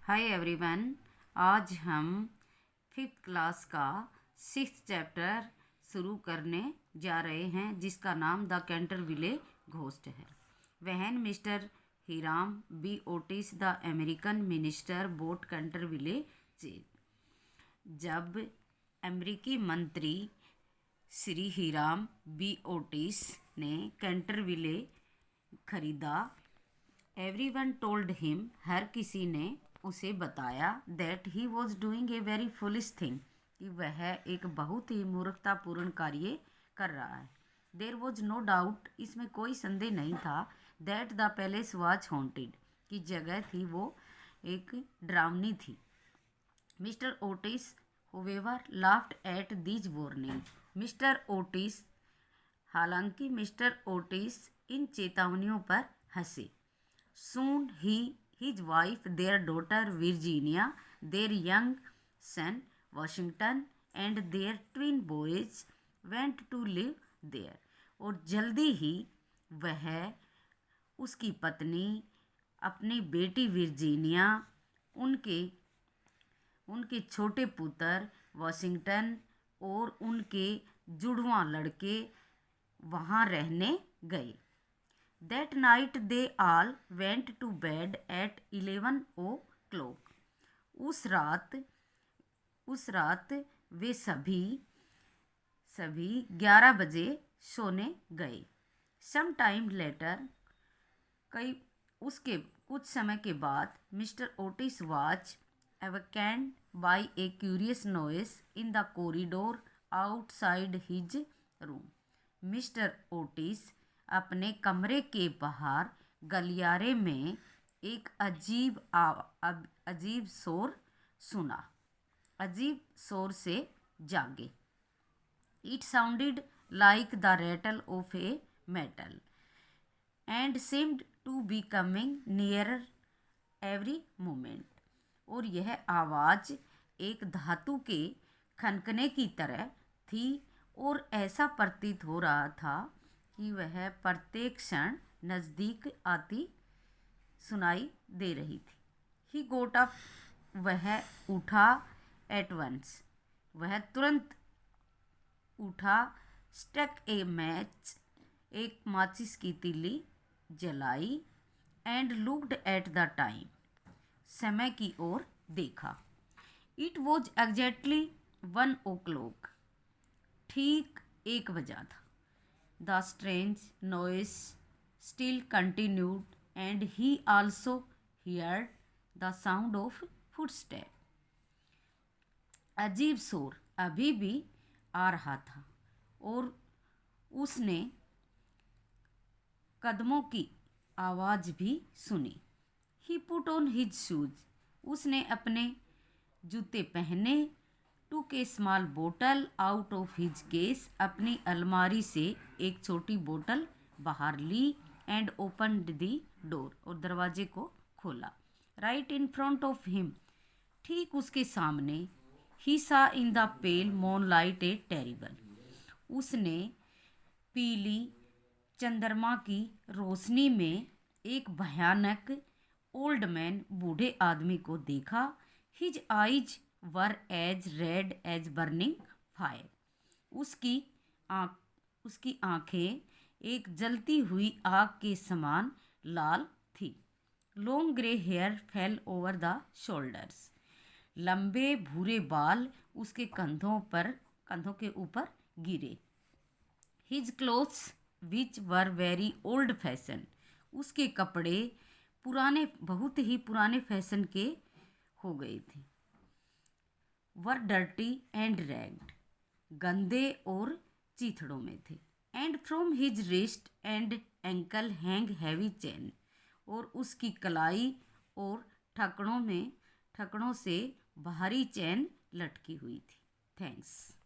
Hi everyone. आज हम fifth class का 6th चैप्टर शुरू करने जा रहे हैं, जिसका नाम द कैंटरविले घोस्ट है। When mister Hiram B Otis the American minister bought Canterville chase. जब अमेरिकी मंत्री श्री हिराम बी ओटिस ने कैंटरविले खरीदा, एवरीवन टोल्ड हिम, हर किसी ने उसे बताया, that he was doing a very foolish thing, कि वह एक बहुत ही मूर्खतापूर्ण कार्य कर रहा है। देर वॉज नो डाउट, इसमें कोई संदेह नहीं था, that the palace was haunted, कि जगह थी वो एक डरावनी थी। Mister Otis however laughed at these warning. हालांकि मिस्टर ओटिस इन चेतावनियों पर हंसे। Soon his wife, their daughter Virginia, their young son Washington and their twin boys went to live there. और जल्दी ही वह, उसकी पत्नी, अपनी बेटी वर्जीनिया, उनके छोटे पुत्र वाशिंगटन और उनके जुड़वां लड़के वहाँ रहने गए। That night they all went to bed at 11 o'clock. उस रात वे सभी 11 बजे सोने गए। Some time later, कुछ समय के बाद, mister Otis was awakened by a curious noise in the corridor outside his room. Mister Otis अपने कमरे के बाहर गलियारे में एक अजीब शोर से जागे। It sounded like the rattle of a metal and seemed to be coming nearer every moment. और यह आवाज़ एक धातु के खनकने की तरह थी और ऐसा प्रतीत हो रहा था कि वह प्रत्येक क्षण नज़दीक आती सुनाई दे रही थी। ही गोट अप, वह उठा। एट वंस, वह तुरंत उठा। स्टक ए मैच, एक माचिस की तीली जलाई। And looked at the time, समय की ओर देखा। इट वॉज एग्जैक्टली 1 o'clock, ठीक 1 बजा था। The strange noise still continued, and he also heard the sound of footsteps. अजीब शोर अभी भी आ रहा था और उसने कदमों की आवाज़ भी सुनी। He put on his shoes, उसने अपने जूते पहने। टूक ए स्मॉल बोतल आउट ऑफ हिज केस, अपनी अलमारी से एक छोटी बोतल बाहर ली। एंड ओपनड दी डोर, और दरवाजे को खोला। Right in front of him, ठीक उसके सामने। ही सा in the pale moon light A terrible, उसने पीली चंद्रमा की रोशनी में एक भयानक ओल्ड मैन, बूढ़े आदमी को देखा। His eyes were as red as burning fire, उसकी आंखें एक जलती हुई आग के समान लाल थी। Long grey hair fell over the shoulders, लंबे भूरे बाल उसके कंधों के ऊपर गिरे। His clothes which were very old fashion, उसके कपड़े बहुत ही पुराने फैशन के हो गए थे। वर डर्टी एंड रैग्ड, गंदे और चीथड़ों में थे। And from his wrist and ankle hang heavy chain, और उसकी कलाई और ठकड़ों से भारी चैन लटकी हुई थी। थैंक्स।